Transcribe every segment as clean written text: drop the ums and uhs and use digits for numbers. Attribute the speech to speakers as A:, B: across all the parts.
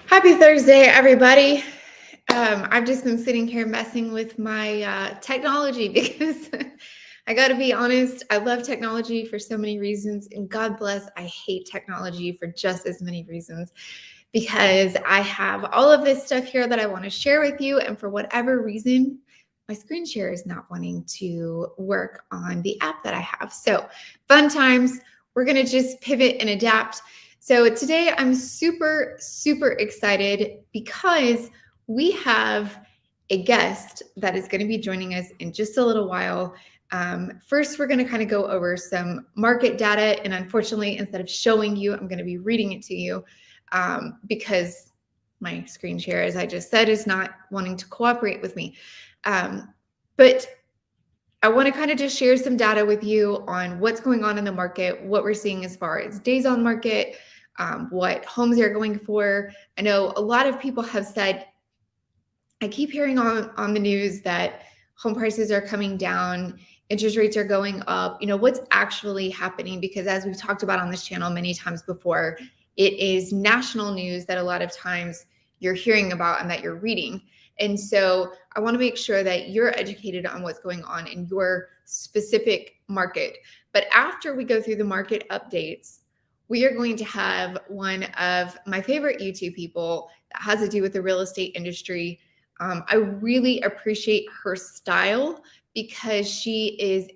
A: Happy Thursday, everybody. I've just been sitting here messing with my technology because I got to be honest, I love technology for so many reasons. And God bless, I hate technology for just as many reasons because I have all of this stuff here that I want to share with you. And for whatever reason, my screen share is not wanting to work on the app that I have. So, fun times. We're going to just pivot and adapt. So today I'm super, super excited because we have a guest that is going to be joining us in just a little while. First, we're going to kind of go over some market data. And unfortunately, instead of showing you, I'm going to be reading it to you because my screen share, as I just said, is not wanting to cooperate with me. But I want to kind of just share some data with you on what's going on in the market, what we're seeing as far as days on market, what homes are going for. I know a lot of people have said, I keep hearing on the news that home prices are coming down, interest rates are going up. You know, what's actually happening? Because as we've talked about on this channel many times before, it is national news that a lot of times you're hearing about and that you're reading. And so I want to make sure that you're educated on what's going on in your specific market. But after we go through the market updates, we are going to have one of my favorite YouTube people that has to do with the real estate industry. I really appreciate her style because she is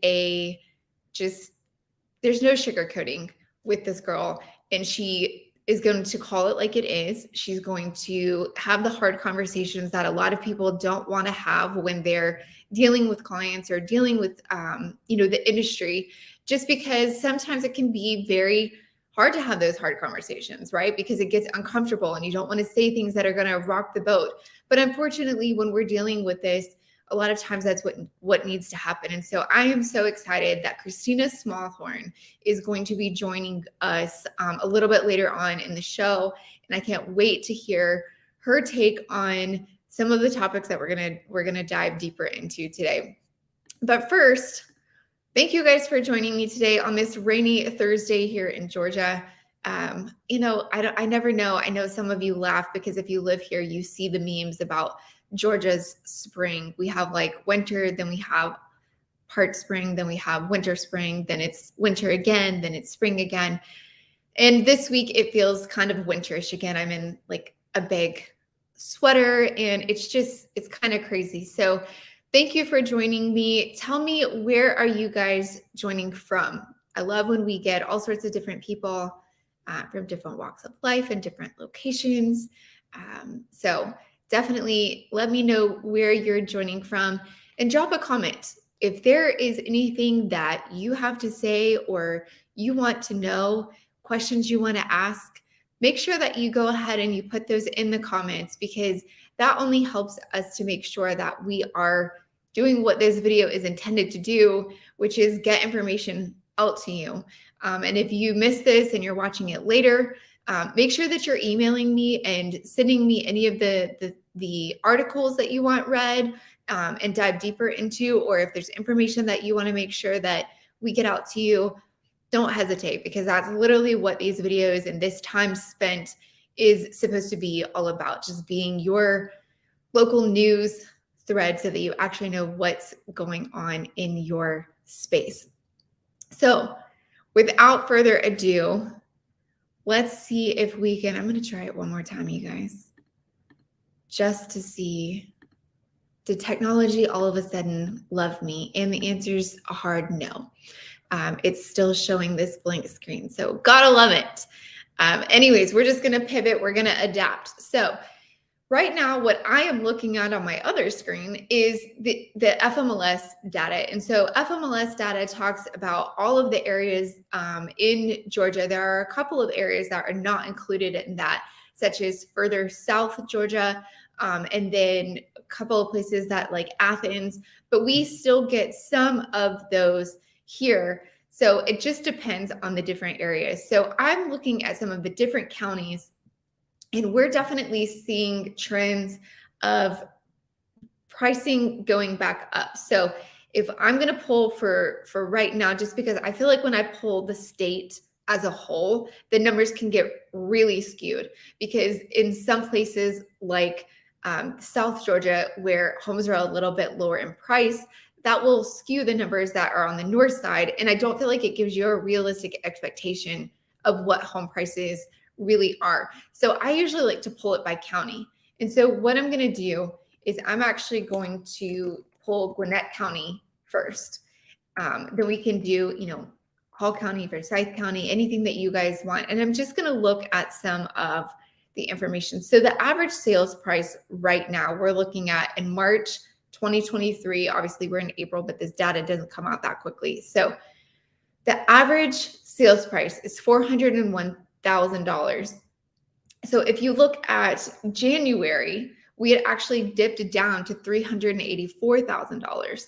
A: there's no sugarcoating with this girl, and she is going to call it like it is. She's going to have the hard conversations that a lot of people don't want to have when they're dealing with clients or dealing with, the industry, just because sometimes it can be very hard to have those hard conversations, right? Because it gets uncomfortable and you don't want to say things that are going to rock the boat. But unfortunately, when we're dealing with this, a lot of times that's what needs to happen. And so I am so excited that Kristina Smallhorn is going to be joining us a little bit later on in the show. And I can't wait to hear her take on some of the topics that we're gonna dive deeper into today. But first, thank you guys for joining me today on this rainy Thursday here in Georgia. I never know. I know some of you laugh because if you live here, you see the memes about Georgia's spring. We have like winter, then we have part spring, then we have winter spring, then it's winter again, then it's spring again. And this week it feels kind of winterish again. I'm in like a big sweater and it's kind of crazy. So thank you for joining me. Tell me, where are you guys joining from? I love when we get all sorts of different people from different walks of life and different locations. So definitely let me know where you're joining from and drop a comment. If there is anything that you have to say or you want to know, questions you want to ask, make sure that you go ahead and you put those in the comments, because that only helps us to make sure that we are doing what this video is intended to do, which is get information out to you. And if you missed this and you're watching it later, make sure that you're emailing me and sending me any of the articles that you want read and dive deeper into, or if there's information that you want to make sure that we get out to you, don't hesitate, because that's literally what these videos and this time spent is supposed to be all about, just being your local news thread so that you actually know what's going on in your space. So without further ado, let's see if we can, I'm going to try it one more time, you guys, just to see, did technology all of a sudden love me? And the answer's a hard no. It's still showing this blank screen, so gotta love it. Anyways, we're just going to pivot. We're going to adapt. So right now, what I am looking at on my other screen is the FMLS data. And so FMLS data talks about all of the areas in Georgia. There are a couple of areas that are not included in that, such as further south Georgia, and then a couple of places that like Athens, but we still get some of those here. So it just depends on the different areas. So I'm looking at some of the different counties, and we're definitely seeing trends of pricing going back up. So if I'm going to pull for right now, just because I feel like when I pull the state as a whole, the numbers can get really skewed, because in some places like South Georgia, where homes are a little bit lower in price, that will skew the numbers that are on the north side. And I don't feel like it gives you a realistic expectation of what home prices really are. So I usually like to pull it by county. And so what I'm going to do is I'm actually going to pull Gwinnett County first. Then we can do, Hall County, Forsyth County, anything that you guys want. And I'm just going to look at some of the information. So the average sales price right now, we're looking at in March 2023, obviously we're in April, but this data doesn't come out that quickly. So the average sales price is $401,000. So if you look at January, we had actually dipped down to $384,000.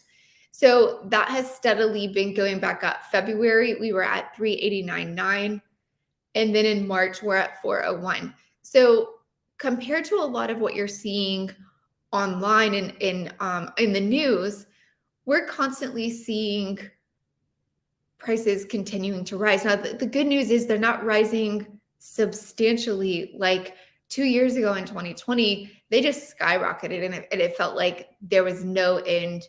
A: So that has steadily been going back up. February, we were at 389.9. And then in March, we're at 401. So compared to a lot of what you're seeing online and in the news, we're constantly seeing prices continuing to rise. Now, the good news is they're not rising substantially. Like 2 years ago in 2020, they just skyrocketed, and it felt like there was no end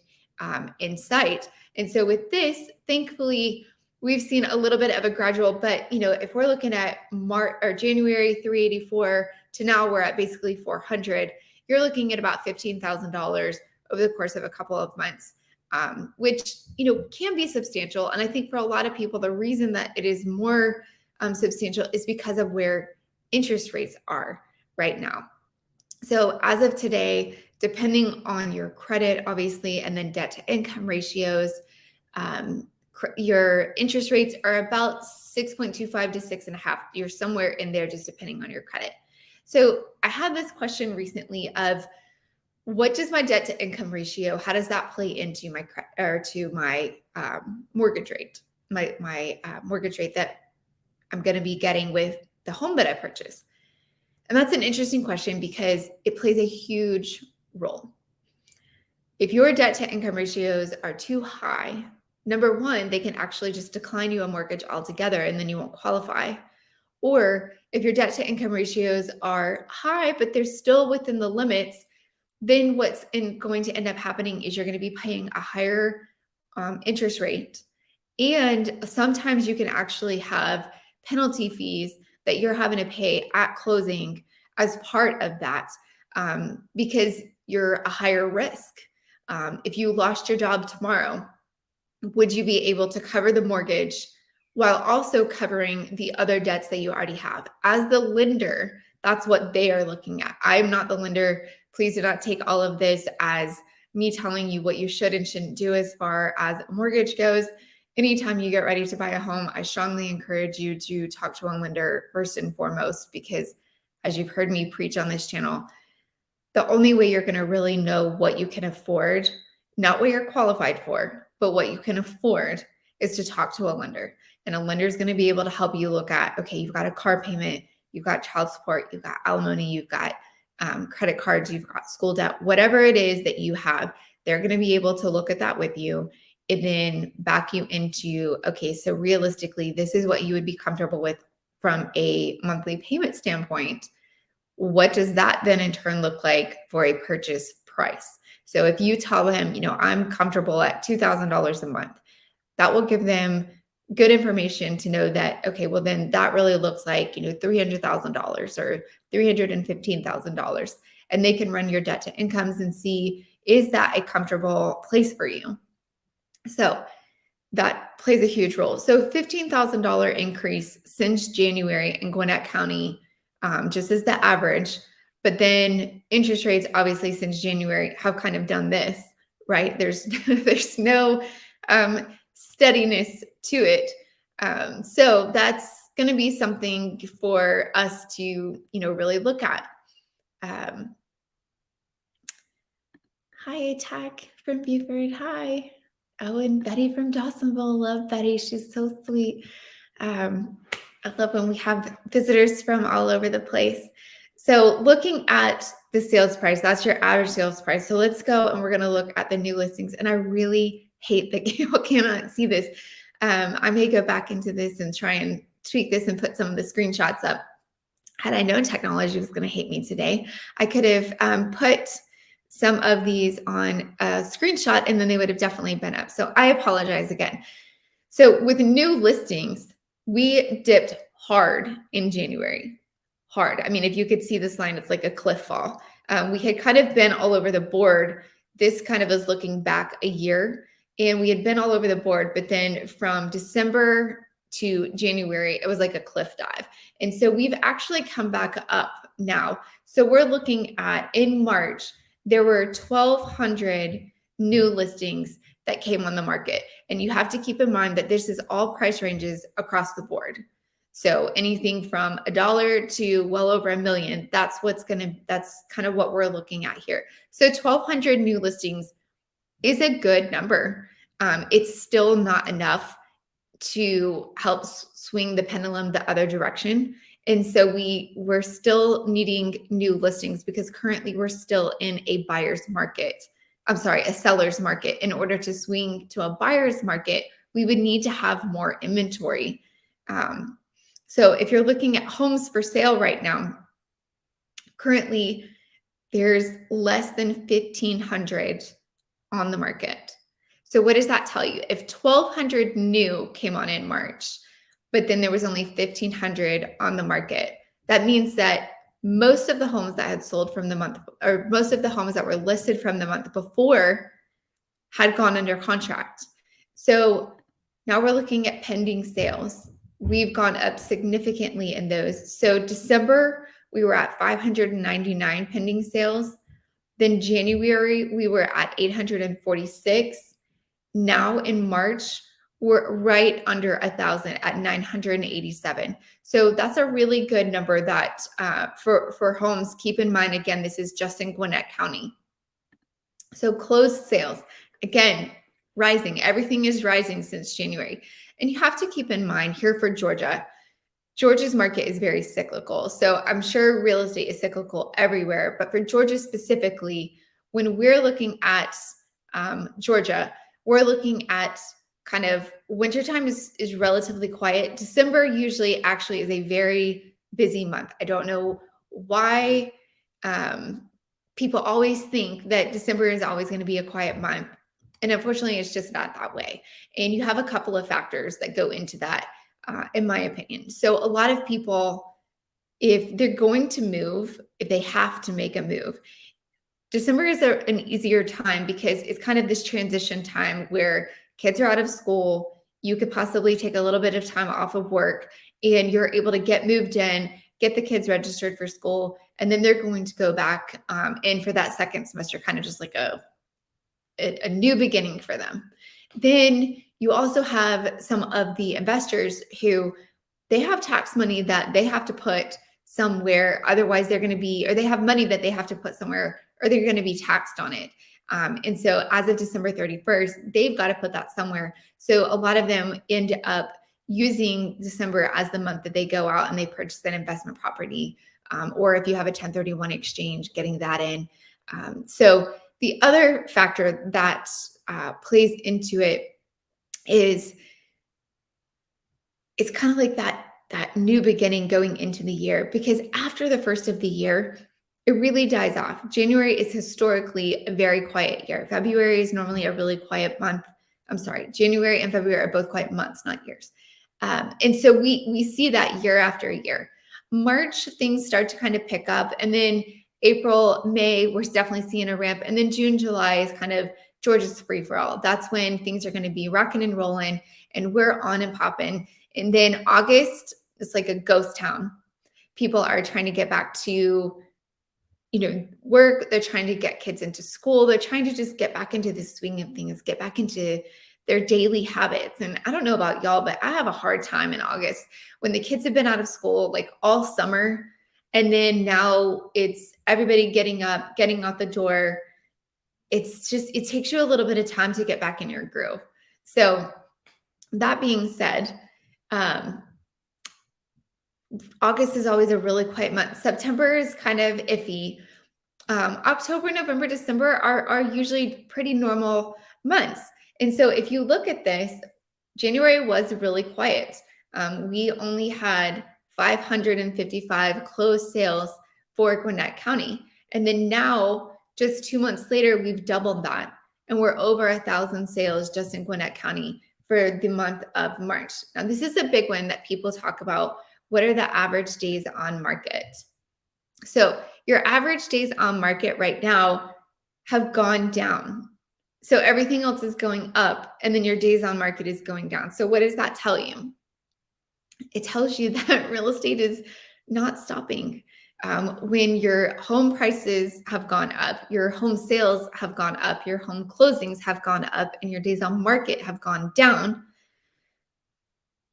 A: in sight. And so with this, thankfully, we've seen a little bit of a gradual, but if we're looking at March or January 384 to now we're at basically 400, you're looking at about $15,000 over the course of a couple of months, which can be substantial. And I think for a lot of people, the reason that it is more substantial is because of where interest rates are right now. So as of today, depending on your credit, obviously, and then debt to income ratios, your interest rates are about 6.25 to 6.5. You're somewhere in there, just depending on your credit. So I had this question recently of, what does my debt to income ratio, how does that play into my mortgage rate, my mortgage rate that I'm going to be getting with the home that I purchased? And that's an interesting question because it plays a huge role. If your debt to income ratios are too high, number one, they can actually just decline you a mortgage altogether and then you won't qualify. Or if your debt to income ratios are high, but they're still within the limits, then what's going to end up happening is you're going to be paying a higher interest rate. And sometimes you can actually have penalty fees that you're having to pay at closing as part of that, because you're a higher risk. If you lost your job tomorrow, would you be able to cover the mortgage while also covering the other debts that you already have? As the lender, that's what they are looking at. I'm not the lender. Please do not take all of this as me telling you what you should and shouldn't do as far as mortgage goes. Anytime you get ready to buy a home, I strongly encourage you to talk to a lender first and foremost, because as you've heard me preach on this channel, the only way you're going to really know what you can afford, not what you're qualified for, but what you can afford, is to talk to a lender. And a lender is going to be able to help you look at, okay, you've got a car payment, you've got child support, you've got alimony, you've got credit cards, you've got school debt, whatever it is that you have, they're going to be able to look at that with you and then back you into, okay, so realistically, this is what you would be comfortable with from a monthly payment standpoint. What does that then in turn look like for a purchase price? So if you tell them, I'm comfortable at $2,000 a month, that will give them good information to know that, okay, well then that really looks like, $300,000 or $315,000. And they can run your debt to incomes and see, is that a comfortable place for you? So that plays a huge role. So $15,000 increase since January in Gwinnett County, just as the average. But then interest rates, obviously, since January have kind of done this, right? There's no steadiness to it. So that's going to be something for us to, really look at. Hi, Attack from Buford. Hi. Oh, and Betty from Dawsonville. Love Betty. She's so sweet. I love when we have visitors from all over the place. So looking at the sales price, that's your average sales price. So let's go and we're going to look at the new listings. And I really hate that people cannot see this. I may go back into this and try and tweak this and put some of the screenshots up. Had I known technology was going to hate me today, I could have put some of these on a screenshot and then they would have definitely been up. So I apologize again. So with new listings, we dipped hard in January. Hard. I mean, if you could see this line, it's like a cliff fall. We had kind of been all over the board. This kind of is looking back a year, and we had been all over the board, but then from December to January, it was like a cliff dive. And so we've actually come back up now. So we're looking at, in March, there were 1,200 new listings that came on the market. And you have to keep in mind that this is all price ranges across the board. So anything from $1 to well over $1 million, that's kind of what we're looking at here. So 1,200 new listings is a good number. It's still not enough to help swing the pendulum the other direction. And so we're still needing new listings because currently we're still in a buyer's market. I'm sorry, a seller's market. In order to swing to a buyer's market, we would need to have more inventory. So if you're looking at homes for sale right now, currently there's less than 1,500 on the market. So what does that tell you? If 1,200 new came on in March, but then there was only 1,500 on the market, that means that most of the homes that had sold from the month, or most of the homes that were listed from the month before, had gone under contract. So now we're looking at pending sales. We've gone up significantly in those. So December, we were at 599 pending sales. Then January, we were at 846. Now in March, we're right under 1,000 at 987. So that's a really good number that for homes. Keep in mind, again, this is just in Gwinnett County. So closed sales, again, rising. Everything is rising since January. And you have to keep in mind here for Georgia, Georgia's market is very cyclical. So I'm sure real estate is cyclical everywhere, but for Georgia specifically, when we're looking at Georgia, we're looking at kind of wintertime is relatively quiet. December usually actually is a very busy month. I don't know why people always think that December is always going to be a quiet month. And unfortunately, it's just not that way. And you have a couple of factors that go into that, in my opinion. So a lot of people, if they're going to move, if they have to make a move, December is an easier time because it's kind of this transition time where kids are out of school. You could possibly take a little bit of time off of work and you're able to get moved in, get the kids registered for school, and then they're going to go back in for that second semester, kind of just like a new beginning for them. Then you also have some of the investors who they have tax money that they have to put somewhere. Otherwise, they're going to be, or they have money that they have to put somewhere, or they're going to be taxed on it. And so as of December 31st, they've got to put that somewhere. So a lot of them end up using December as the month that they go out and they purchase an investment property. Or if you have a 1031 exchange, getting that in. So the other factor that plays into it is it's kind of like that new beginning going into the year, because after the first of the year, it really dies off. January is historically a very quiet year. February is normally a really quiet month. I'm sorry, January and February are both quiet months, not years. And so we see that year after year. March, things start to kind of pick up. And then April, May, we're definitely seeing a ramp. And then June, July is kind of Georgia's free for all. That's when things are going to be rocking and rolling and we're on and popping. And then August, it's like a ghost town. People are trying to get back to, work. They're trying to get kids into school. They're trying to just get back into the swing of things, get back into their daily habits. And I don't know about y'all, but I have a hard time in August when the kids have been out of school like all summer. And then now it's everybody getting up, getting out the door. It's just, it takes you a little bit of time to get back in your groove. So that being said, August is always a really quiet month. September is kind of iffy. October, November, December are usually pretty normal months. And so if you look at this, January was really quiet. We only had 555 closed sales for Gwinnett County. And then now, just 2 months later, we've doubled that. And we're over 1,000 sales just in Gwinnett County for the month of March. Now, this is a big one that people talk about. What are the average days on market? So your average days on market right now have gone down. So everything else is going up, and then your days on market is going down. So what does that tell you? It tells you that real estate is not stopping. When your home prices have gone up, your home sales have gone up, your home closings have gone up, and your days on market have gone down,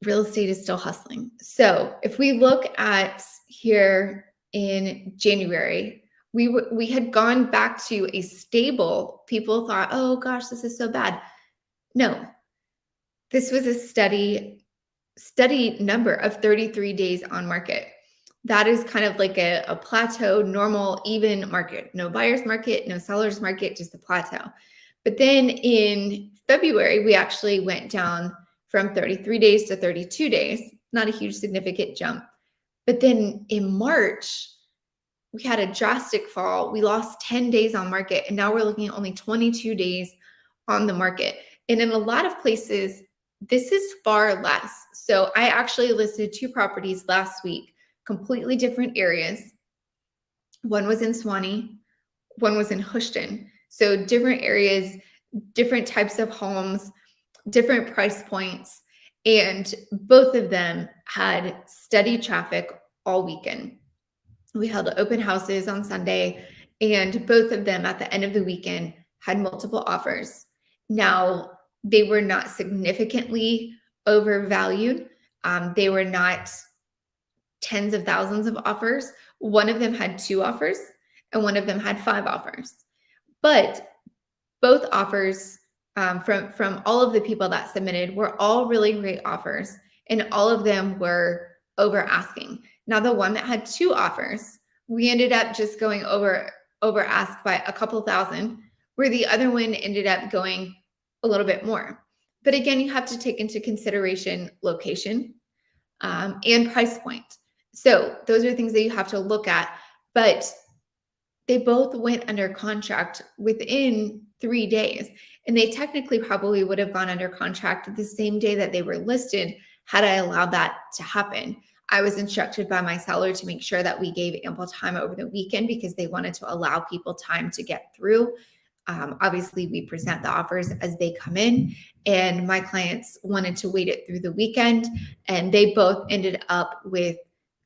A: real estate is still hustling. So if we look at here in January, we had gone back to a stable. People thought, oh gosh, this is so bad. No, this was a steady number of 33 days on market. That is kind of like a plateau, normal, even market. No buyer's market, no seller's market, just a plateau. But then in February, we actually went down from 33 days to 32 days. Not a huge significant jump. But then in March, we had a drastic fall. We lost 10 days on market, and now we're looking at only 22 days on the market. And in a lot of places, this is far less. So I actually listed 2 properties last week, completely different areas. One was in Swanee, one was in Houston. So different areas, different types of homes, different price points, and both of them had steady traffic all weekend. We held open houses on Sunday, and both of them at the end of the weekend had multiple offers. Now, they were not significantly overvalued. They were not tens of thousands of offers. One of them had 2 offers, and one of them had 5 offers. But both offers from all of the people that submitted were all really great offers, and all of them were over asking. Now, the one that had 2 offers, we ended up just going over ask by a couple thousand, where the other one ended up going a little bit more. But again, you have to take into consideration location and price point. So those are things that you have to look at. But they both went under contract within 3 days. And they technically probably would have gone under contract the same day that they were listed had I allowed that to happen. I was instructed by my seller to make sure that we gave ample time over the weekend because they wanted to allow people time to get through. Obviously, we present the offers as they come in, and my clients wanted to wait it through the weekend, and they both ended up with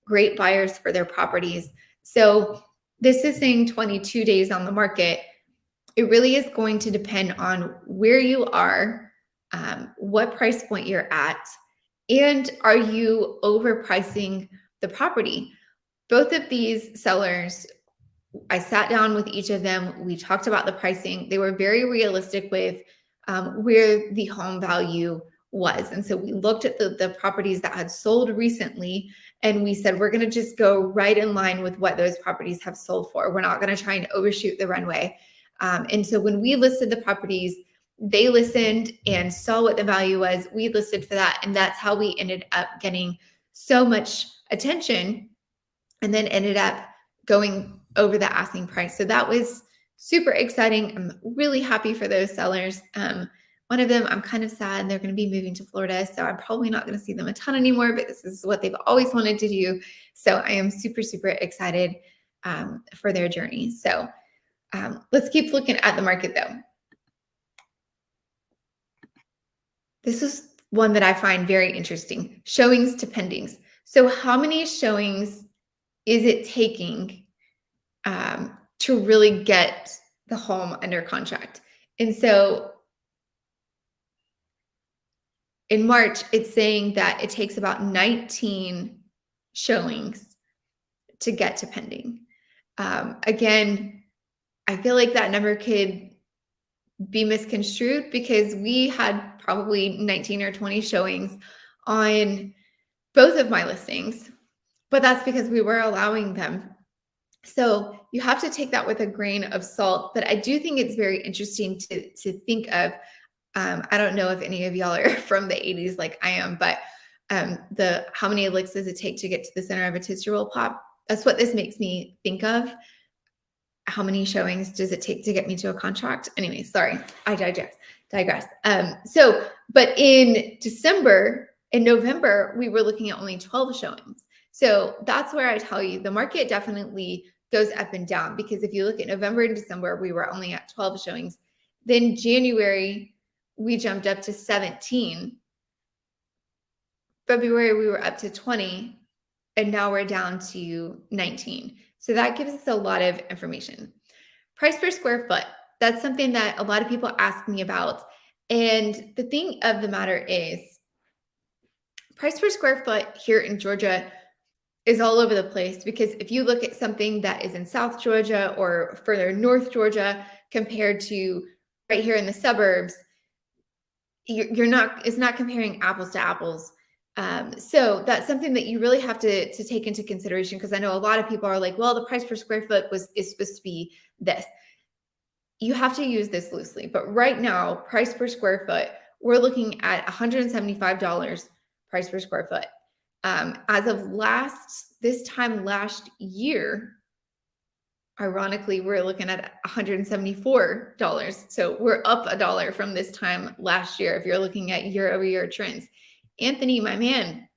A: great buyers for their properties. So this is saying 22 days on the market. It really is going to depend on where you are, what price point you're at, and are you overpricing the property? Both of these sellers, I sat down with each of them. We talked about the pricing. They were very realistic with where the home value was. And so we looked at the properties that had sold recently, and we said, we're going to just go right in line with what those properties have sold for. We're not going to try and overshoot the runway. And so when we listed the properties, they listened and saw what the value was. We listed for that. And that's how we ended up getting so much attention, and then ended up going over the asking price. So that was super exciting. I'm really happy for those sellers. One of them, I'm kind of sad. They're going to be moving to Florida, so I'm probably not going to see them a ton anymore, but this is what they've always wanted to do. So I am super, super excited for their journey. So let's keep looking at the market though. This is one that I find very interesting, showings to pendings. So how many showings is it taking to really get the home under contract? And so in March, it's saying that it takes about 19 showings to get to pending. Again, I feel like that number could be misconstrued because we had probably 19 or 20 showings on both of my listings, but that's because we were allowing them. So you have to take that with a grain of salt, but I do think it's very interesting to think of. I don't know if any of y'all are from the 80s like I am, but The how many licks does it take to get to the center of a Tootsie Roll Pop? That's what this makes me think of. How many showings does it take to get me to a contract? Anyway, sorry, I digress. But in November, we were looking at only 12 showings. So that's where I tell you the market definitely goes up and down, because if you look at November and December, we were only at 12 showings. Then January, we jumped up to 17. February, we were up to 20, and now we're down to 19. So that gives us a lot of information. Price per square foot. That's something that a lot of people ask me about. And the thing of the matter is, price per square foot here in Georgia is all over the place, because if you look at something that is in South Georgia or further north Georgia compared to right here in the suburbs, it's not comparing apples to apples. So that's something that you really have to take into consideration, because I know a lot of people are like, well, the price per square foot is supposed to be this. You have to use this loosely, but right now, price per square foot, we're looking at $175 price per square foot. As of this time last year, ironically, we're looking at $174. So we're up $1 from this time last year if you're looking at year-over-year trends. Anthony, my man,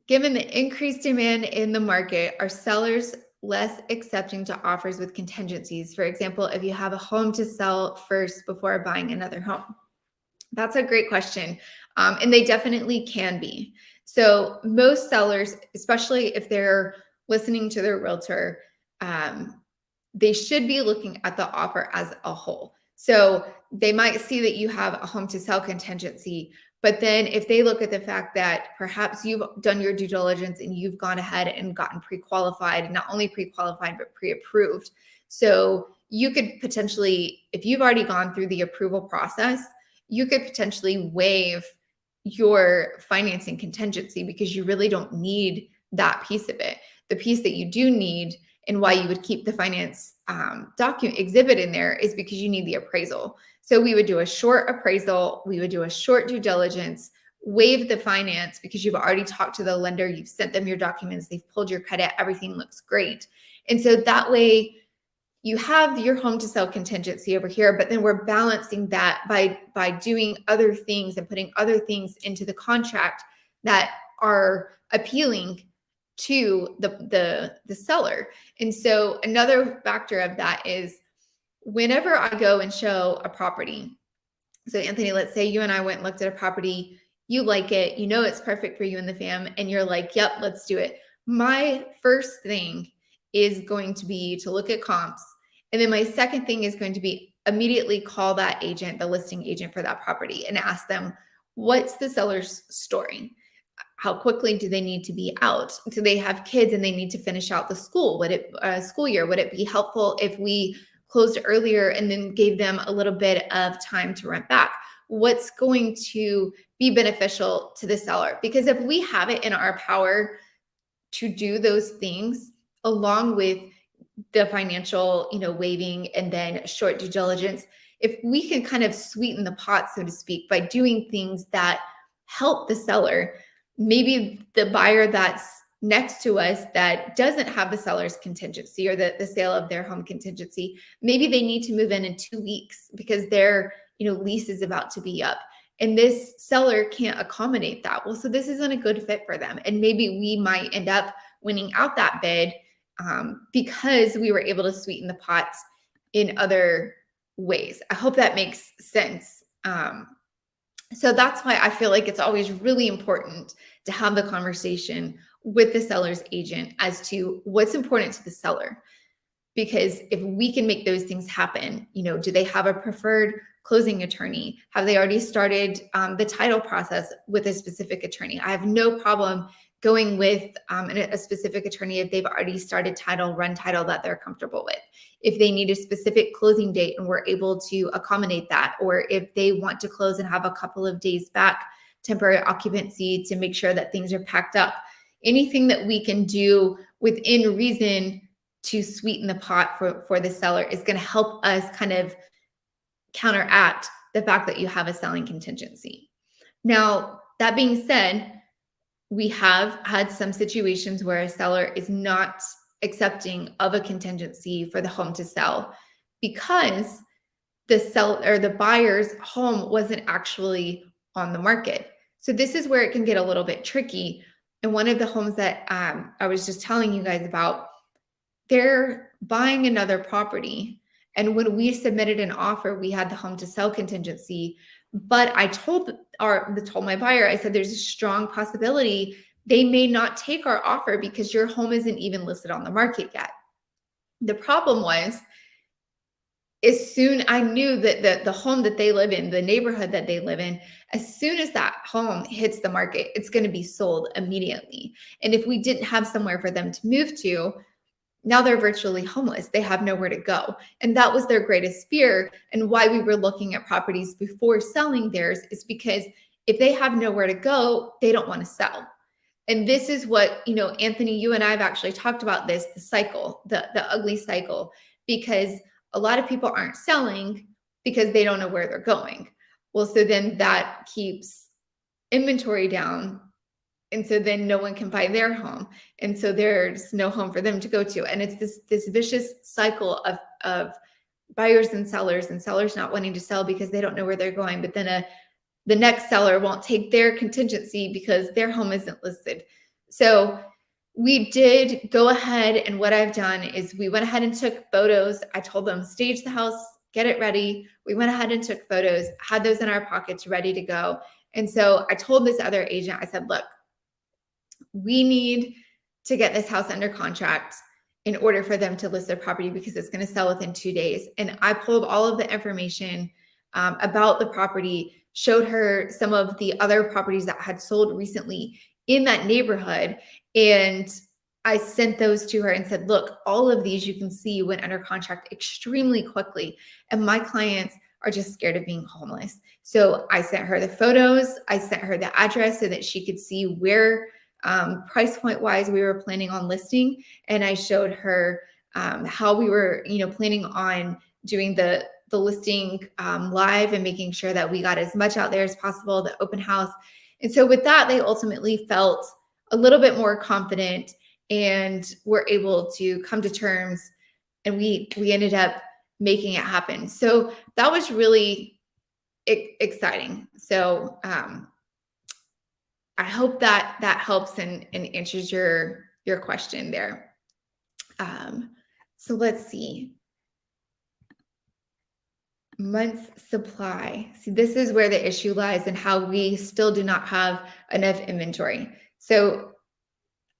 A: given the increased demand in the market, are sellers less accepting to offers with contingencies? For example, if you have a home to sell first before buying another home. That's a great question. And they definitely can be. So most sellers, especially if they're listening to their realtor, they should be looking at the offer as a whole. So they might see that you have a home to sell contingency, but then if they look at the fact that perhaps you've done your due diligence and you've gone ahead and gotten pre-qualified, not only pre-qualified, but pre-approved. So you could potentially, if you've already gone through the approval process, you could potentially waive your financing contingency because you really don't need that piece of it. The piece that you do need, and why you would keep the finance document exhibit in there, is because you need the appraisal. So we would do a short appraisal, we would do a short due diligence, waive the finance because you've already talked to the lender, you've sent them your documents, they've pulled your credit, everything looks great. And so that way you have your home to sell contingency over here, but then we're balancing that by doing other things and putting other things into the contract that are appealing to the seller. And so another factor of that is whenever I go and show a property. So Anthony, let's say you and I went and looked at a property, you like it, you know it's perfect for you and the fam, and you're like, yep, let's do it. My first thing is going to be to look at comps. And then my second thing is going to be immediately call that agent, the listing agent for that property, and ask them, what's the seller's story? How quickly do they need to be out? Do they have kids and they need to finish out the school? School year? Would it be helpful if we closed earlier and then gave them a little bit of time to rent back? What's going to be beneficial to the seller? Because if we have it in our power to do those things, along with the financial, waiving and then short due diligence, if we can kind of sweeten the pot, so to speak, by doing things that help the seller, maybe the buyer that's next to us that doesn't have the seller's contingency or the sale of their home contingency, maybe they need to move in 2 weeks because their lease is about to be up, and this seller can't accommodate that. Well, so this isn't a good fit for them, and maybe we might end up winning out that bid because we were able to sweeten the pot in other ways. I hope that makes sense. So that's why I feel like it's always really important to have the conversation with the seller's agent as to what's important to the seller. Because if we can make those things happen, do they have a preferred closing attorney? Have they already started the title process with a specific attorney? I have no problem going with a specific attorney if they've already started run title that they're comfortable with. If they need a specific closing date and we're able to accommodate that, or if they want to close and have a couple of days back temporary occupancy to make sure that things are packed up. Anything that we can do within reason to sweeten the pot for the seller is going to help us kind of counteract the fact that you have a selling contingency. Now, that being said, we have had some situations where a seller is not accepting of a contingency for the home to sell because the buyer's home wasn't actually on the market. So this is where it can get a little bit tricky. And one of the homes that I was just telling you guys about, they're buying another property. And when we submitted an offer, we had the home to sell contingency. But I told my buyer, I said, there's a strong possibility they may not take our offer because your home isn't even listed on the market yet. The problem was, as soon I knew that the home that they live in, the neighborhood that they live in, as soon as that home hits the market, it's going to be sold immediately. And if we didn't have somewhere for them to move to, now they're virtually homeless. They have nowhere to go. And that was their greatest fear. And why we were looking at properties before selling theirs is because if they have nowhere to go, they don't want to sell. And this is what, Anthony, you and I have actually talked about this, the cycle, the ugly cycle, because a lot of people aren't selling because they don't know where they're going. Well, so then that keeps inventory down. And so then no one can buy their home. And so there's no home for them to go to. And it's this vicious cycle of buyers and sellers not wanting to sell because they don't know where they're going. But then the next seller won't take their contingency because their home isn't listed. So we did go ahead, and what I've done is we went ahead and took photos. I told them, stage the house, get it ready. We went ahead and took photos, had those in our pockets ready to go. And so I told this other agent, I said, look, we need to get this house under contract in order for them to list their property because it's going to sell within 2 days. And I pulled all of the information about the property, showed her some of the other properties that had sold recently in that neighborhood. And I sent those to her and said, look, all of these you can see went under contract extremely quickly. And my clients are just scared of being homeless. So I sent her the photos. I sent her the address so that she could see where price point wise we were planning on listing. And I showed her how we were, planning on doing the listing live and making sure that we got as much out there as possible, the open house. And so with that, they ultimately felt a little bit more confident and were able to come to terms, and we ended up making it happen. So that was really exciting. So I hope that helps and answers your question there. So let's see. Months supply. See, this is where the issue lies and how we still do not have enough inventory. So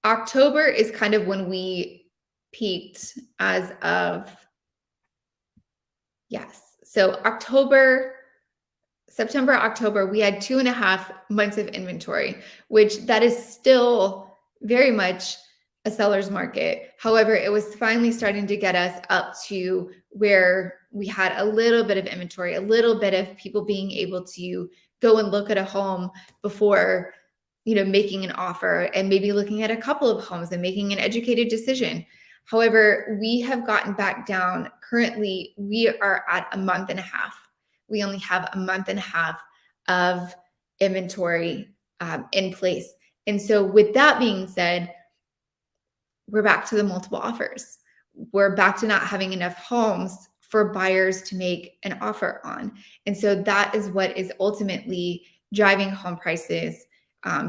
A: October is kind of when we peaked as of, yes. So September, October, we had 2.5 months of inventory, which that is still very much a seller's market. However, it was finally starting to get us up to where we had a little bit of inventory, a little bit of people being able to go and look at a home before, making an offer, and maybe looking at a couple of homes and making an educated decision. However, we have gotten back down. Currently, we are at a month and a half. We only have a month and a half of inventory in place. And so with that being said, we're back to the multiple offers. We're back to not having enough homes for buyers to make an offer on. And so that is what is ultimately driving home prices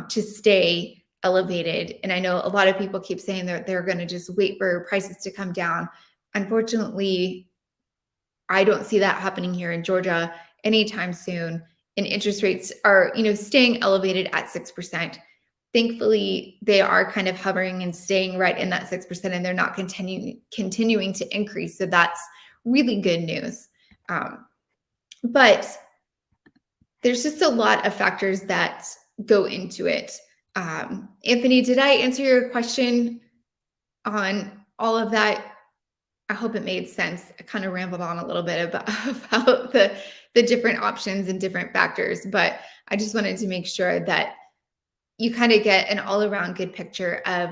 A: to stay elevated. And I know a lot of people keep saying that they're going to just wait for prices to come down. Unfortunately, I don't see that happening here in Georgia anytime soon. And interest rates are, staying elevated at 6%. Thankfully, they are kind of hovering and staying right in that 6%, and they're not continuing to increase. So that's really good news. But there's just a lot of factors that go into it. Anthony, did I answer your question on all of that? I hope it made sense. I kind of rambled on a little bit about the different options and different factors, but I just wanted to make sure that you kind of get an all around good picture of,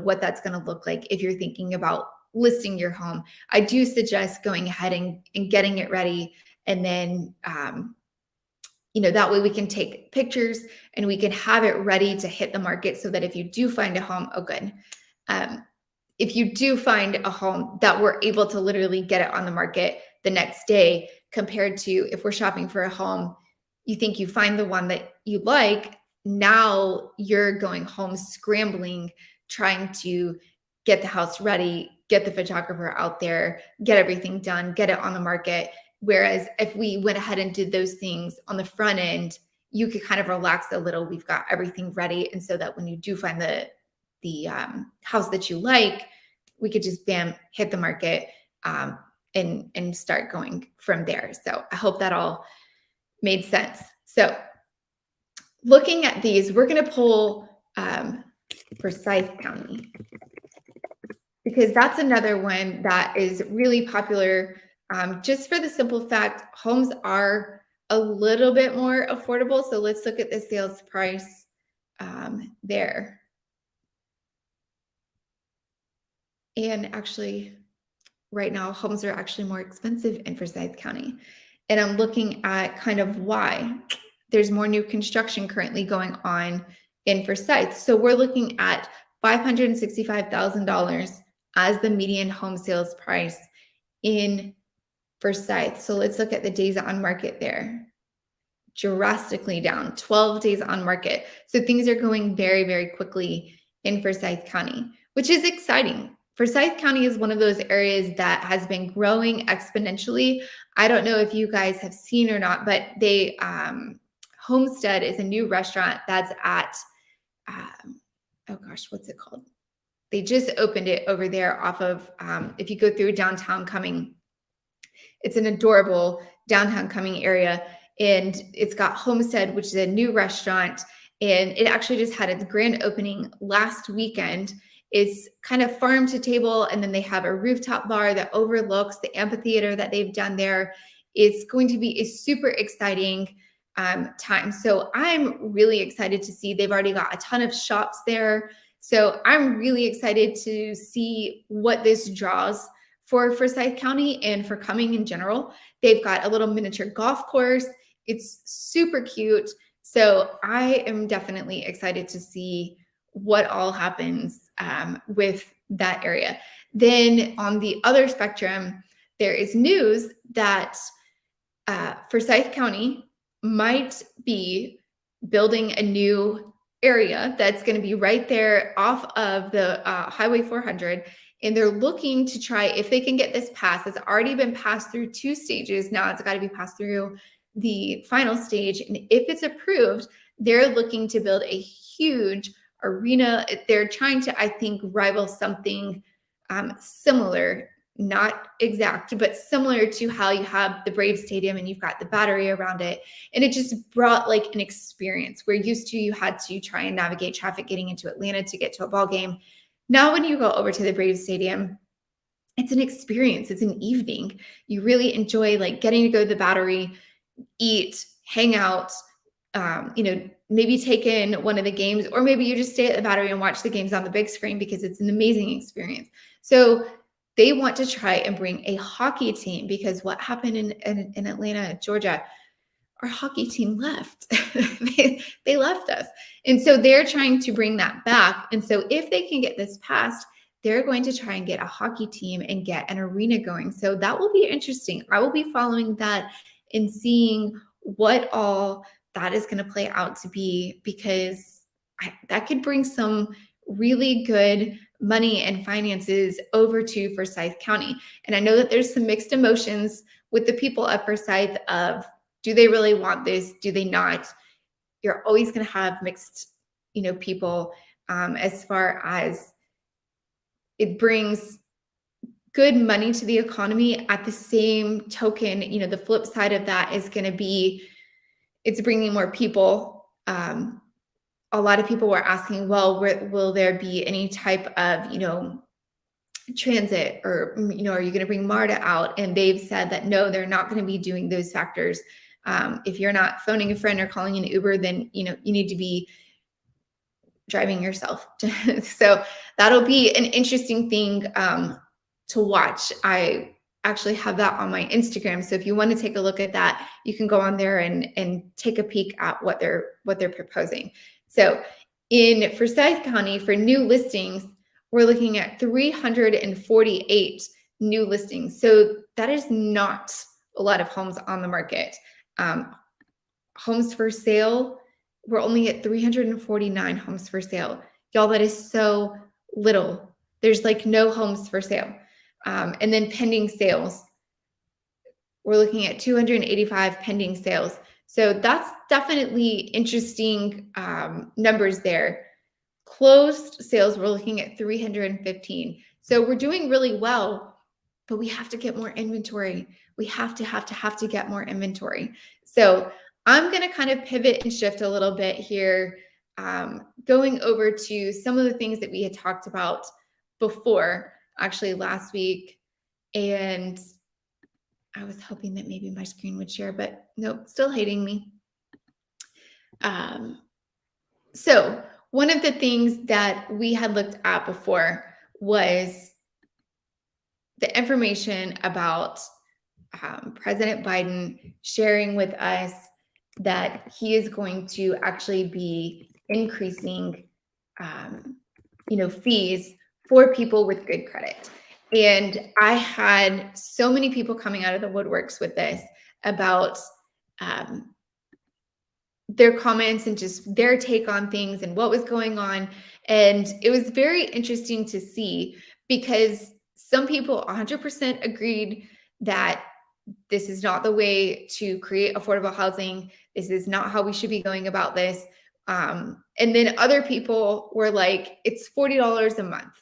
A: what that's going to look like if you're thinking about listing your home. I do suggest going ahead and getting it ready, and then that way we can take pictures and we can have it ready to hit the market so that if you do find a home, oh, good. If you do find a home, that we're able to literally get it on the market the next day, compared to if we're shopping for a home, you think you find the one that you like. Now you're going home scrambling, trying to get the house ready, get the photographer out there, get everything done, get it on the market. Whereas if we went ahead and did those things on the front end, you could kind of relax a little. We've got everything ready. And so that when you do find the house that you like, we could just bam, hit the market, and start going from there. So I hope that all made sense. So looking at these, we're going to pull Forsyth County, because that's another one that is really popular, just for the simple fact homes are a little bit more affordable. So let's look at the sales price there. And actually, right now, homes are actually more expensive in Forsyth County. And I'm looking at kind of why. There's more new construction currently going on in Forsyth. So we're looking at $565,000 as the median home sales price in Forsyth. So let's look at the days on market there. Drastically down, 12 days on market. So things are going very, very quickly in Forsyth County, which is exciting. Forsyth County is one of those areas that has been growing exponentially. I don't know if you guys have seen or not, but they Homestead is a new restaurant that's at oh gosh, what's it called? They just opened it over there off of if you go through downtown Cumming, it's an adorable downtown Cumming area. And it's got Homestead, which is a new restaurant. And it actually just had its grand opening last weekend. It's kind of farm to table. And then they have a rooftop bar that overlooks the amphitheater that they've done there. It's going to be a super exciting time. So I'm really excited to see. They've already got a ton of shops there. So I'm really excited to see what this draws for Forsyth County and for Cumming in general. They've got a little miniature golf course. It's super cute. So I am definitely excited to see what all happens with that area. Then on the other spectrum, there is news that Forsyth County might be building a new area that's going to be right there off of the Highway 400. And they're looking to try, if they can get this passed, it's already been passed through 2 stages. Now it's got to be passed through the final stage. And if it's approved, they're looking to build a huge arena. They're trying to, I think, rival something similar, not exact, but similar to how you have the Brave Stadium and you've got the Battery around it. And it just brought like an experience where used to you had to try and navigate traffic getting into Atlanta to get to a ball game. Now, when you go over to the Brave Stadium, it's an experience. It's an evening. You really enjoy like getting to go to the Battery, eat, hang out, maybe take in one of the games, or maybe you just stay at the Battery and watch the games on the big screen because it's an amazing experience. So they want to try and bring a hockey team, because what happened in Atlanta, Georgia, our hockey team left. they left us. And so they're trying to bring that back. And so if they can get this passed, they're going to try and get a hockey team and get an arena going. So that will be interesting. I will be following that and seeing what all that is going to play out to be, because that could bring some really good money and finances over to Forsyth County. And I know that there's some mixed emotions with the people of Forsyth of, do they really want this? Do they not? You're always going to have mixed, people as far as it brings good money to the economy. At the same token, the flip side of that is going to be, it's bringing more people. A lot of people were asking, well, will there be any type of, transit, or, are you going to bring MARTA out? And they've said that, no, they're not going to be doing those factors. If you're not phoning a friend or calling an Uber, then, you need to be driving yourself. So that'll be an interesting thing to watch. I actually have that on my Instagram. So if you want to take a look at that, you can go on there and take a peek at what they're proposing. So in Forsyth County, for new listings, we're looking at 348 new listings. So that is not a lot of homes on the market. Homes for sale, we're only at 349 homes for sale. Y'all, that is so little. There's like no homes for sale. And then pending sales, we're looking at 285 pending sales. So that's definitely interesting numbers there. Closed sales, we're looking at 315. So we're doing really well, but we have to get more inventory. We have to get more inventory. So I'm going to kind of pivot and shift a little bit here, going over to some of the things that we had talked about before, actually last week. And I was hoping that maybe my screen would share, but nope, still hating me. So one of the things that we had looked at before was the information about President Biden sharing with us that he is going to actually be increasing, fees for people with good credit. And I had so many people coming out of the woodworks with this about their comments and just their take on things and what was going on. And it was very interesting to see, because some people 100% agreed that this is not the way to create affordable housing. This is not how we should be going about this. And then other people were like, it's $40 a month.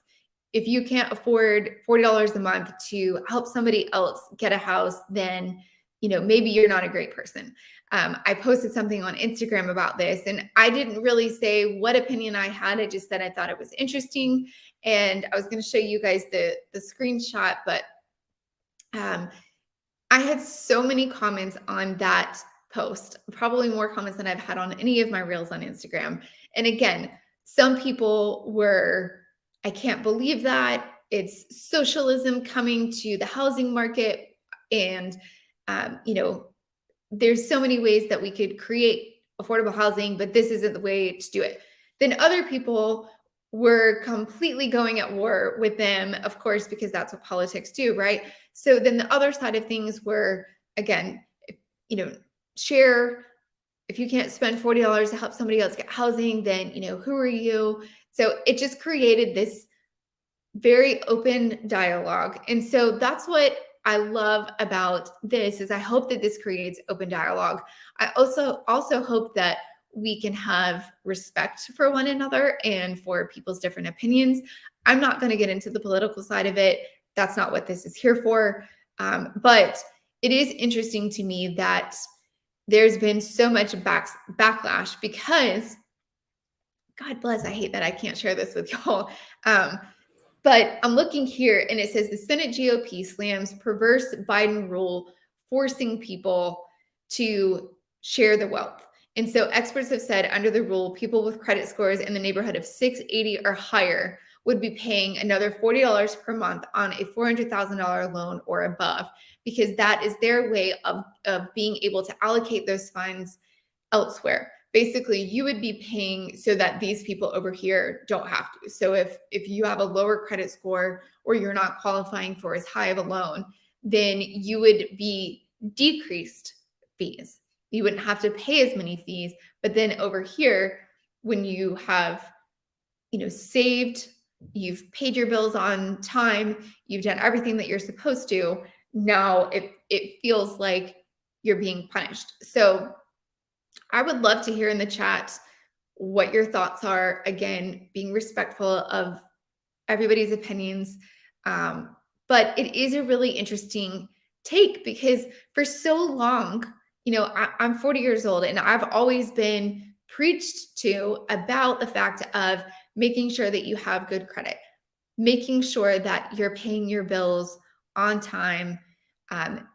A: If you can't afford $40 a month to help somebody else get a house, then maybe you're not a great person. I posted something on Instagram about this, and I didn't really say what opinion I had. I just said I thought it was interesting, and I was going to show you guys the screenshot, but I had so many comments on that post, probably more comments than I've had on any of my reels on Instagram. And again, some people were, I can't believe that. It's socialism coming to the housing market. And, there's so many ways that we could create affordable housing, but this isn't the way to do it. Then other people were completely going at war with them, of course, because that's what politics do, right? So then the other side of things were, again, share, if you can't spend $40 to help somebody else get housing, then, who are you? So it just created this very open dialogue. And so that's what I love about this, is I hope that this creates open dialogue. I also hope that we can have respect for one another and for people's different opinions. I'm not going to get into the political side of it. That's not what this is here for. But it is interesting to me that there's been so much backlash, because God bless, I hate that I can't share this with y'all. But I'm looking here, and it says the Senate GOP slams perverse Biden rule forcing people to share the wealth. And so experts have said under the rule, people with credit scores in the neighborhood of 680 or higher would be paying another $40 per month on a $400,000 loan or above, because that is their way of being able to allocate those funds elsewhere. Basically, you would be paying so that these people over here don't have to. So if you have a lower credit score, or you're not qualifying for as high of a loan, then you would be decreased fees. You wouldn't have to pay as many fees. But then over here, when you have, saved, you've paid your bills on time, you've done everything that you're supposed to, now it feels like you're being punished. So I would love to hear in the chat what your thoughts are. Again, being respectful of everybody's opinions. But it is a really interesting take, because for so long, I'm 40 years old, and I've always been preached to about the fact of making sure that you have good credit, making sure that you're paying your bills on time,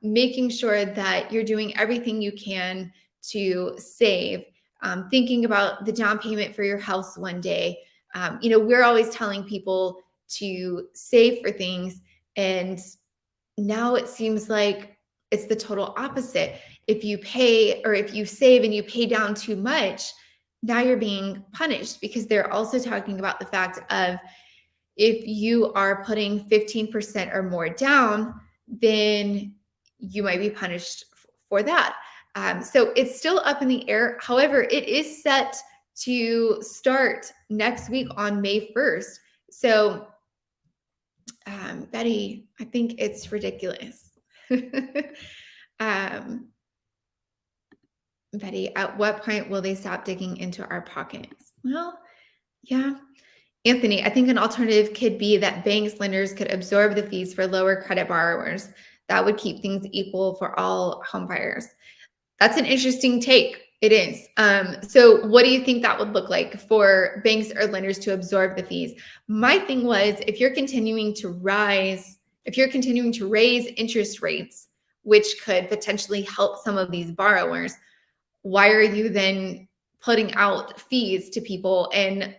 A: making sure that you're doing everything you can to save, thinking about the down payment for your house one day. We're always telling people to save for things. And now it seems like it's the total opposite. If you pay or if you save and you pay down too much, now you're being punished, because they're also talking about the fact of, if you are putting 15% or more down, then you might be punished for that. So it's still up in the air. However, it is set to start next week on May 1st. So, Betty, I think it's ridiculous. um, Betty, at what point will they stop digging into our pockets? Well, yeah. Anthony, I think an alternative could be that banks, lenders could absorb the fees for lower credit borrowers. That would keep things equal for all home buyers. That's an interesting take. It is. So what do you think that would look like for banks or lenders to absorb the fees? My thing was, if you're continuing to raise interest rates, which could potentially help some of these borrowers, why are you then putting out fees to people? And,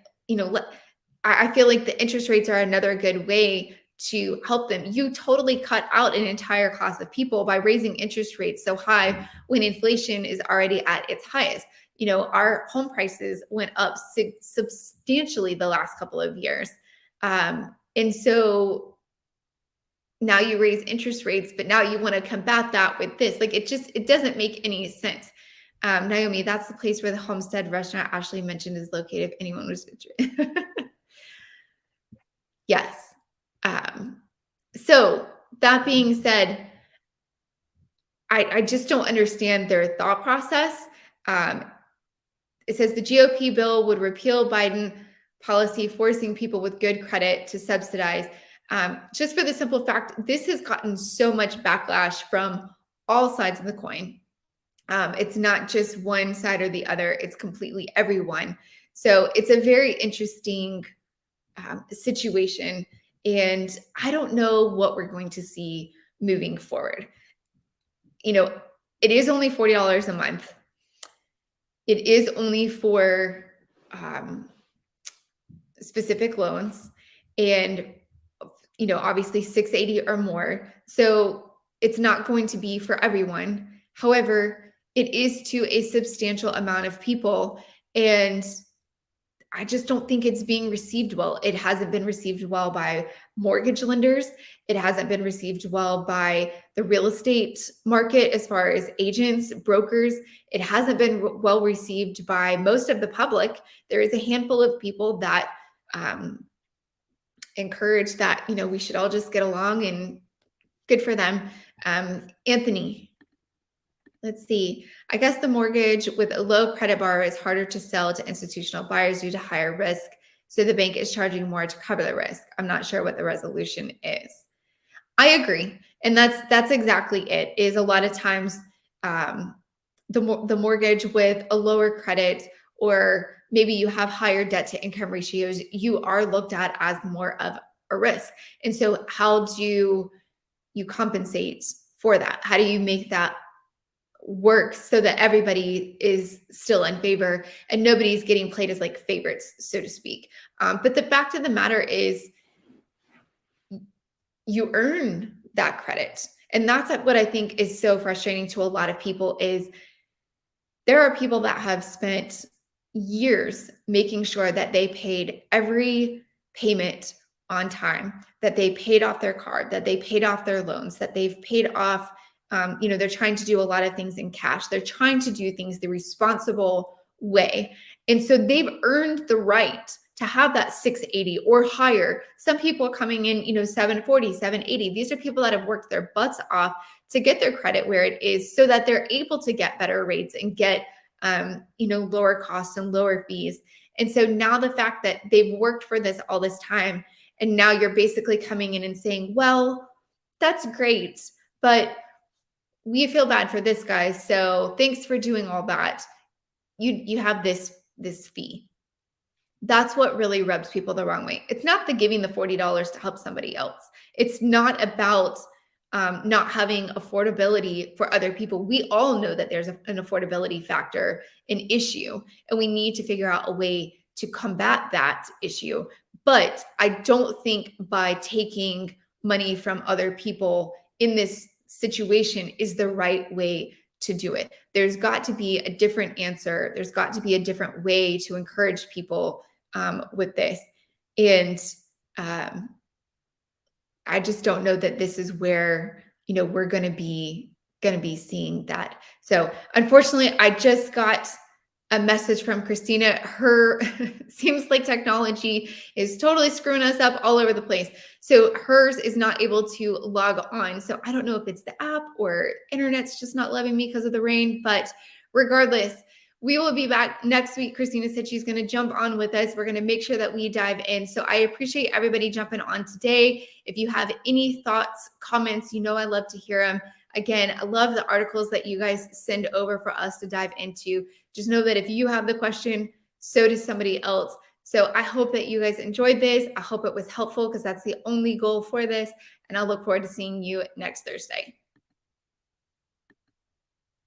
A: I feel like the interest rates are another good way to help them. You totally cut out an entire class of people by raising interest rates so high when inflation is already at its highest. Our home prices went up substantially the last couple of years. And so now you raise interest rates, but now you want to combat that with this. Like, it doesn't make any sense. Naomi, that's the place where the Homestead restaurant Ashley mentioned is located, if anyone was interested. Yes. So that being said, I just don't understand their thought process. It says the GOP bill would repeal Biden policy forcing people with good credit to subsidize. Just for the simple fact, this has gotten so much backlash from all sides of the coin. It's not just one side or the other. It's completely everyone. So it's a very interesting situation. And I don't know what we're going to see moving forward. It is only $40 a month. It is only for specific loans, and obviously 680 or more. So it's not going to be for everyone. However, it is to a substantial amount of people, and I just don't think it's being received well. It hasn't been received well by mortgage lenders. It hasn't been received well by the real estate market as far as agents, brokers. It hasn't been well received by most of the public. There is a handful of people that encourage that, we should all just get along, and good for them. Anthony, let's see. I guess the mortgage with a low credit bar is harder to sell to institutional buyers due to higher risk. So the bank is charging more to cover the risk. I'm not sure what the resolution is. I agree. And that's exactly it. Is a lot of times the mortgage with a lower credit, or maybe you have higher debt to income ratios, you are looked at as more of a risk. And so how do you compensate for that? How do you make that work so that everybody is still in favor and nobody's getting played as like favorites, so to speak? But the fact of the matter is, you earn that credit. And that's what I think is so frustrating to a lot of people, is there are people that have spent years making sure that they paid every payment on time, that they paid off their card, that they paid off their loans, that they've paid off, they're trying to do a lot of things in cash. They're trying to do things the responsible way. And so they've earned the right to have that 680 or higher. Some people are coming in, 740, 780. These are people that have worked their butts off to get their credit where it is, so that they're able to get better rates and get, lower costs and lower fees. And so now the fact that they've worked for this all this time, and now you're basically coming in and saying, well, that's great, but we feel bad for this guy. So thanks for doing all that. You have this fee. That's what really rubs people the wrong way. It's not the giving the $40 to help somebody else. It's not about not having affordability for other people. We all know that there's an affordability factor, an issue, and we need to figure out a way to combat that issue. But I don't think by taking money from other people in this situation is the right way to do it. There's got to be a different answer. There's got to be a different way to encourage people with this. And I just don't know that this is where, we're going to be seeing that. So unfortunately, I just got a message from Kristina. Her seems like technology is totally screwing us up all over the place. So hers is not able to log on. So I don't know if it's the app or internet's just not loving me because of the rain, but regardless, we will be back next week. Kristina said she's going to jump on with us. We're going to make sure that we dive in. So I appreciate everybody jumping on today. If you have any thoughts, comments, I love to hear them. Again, I love the articles that you guys send over for us to dive into. Just know that if you have the question, so does somebody else. So I hope that you guys enjoyed this. I hope it was helpful because that's the only goal for this. And I'll look forward to seeing you next Thursday.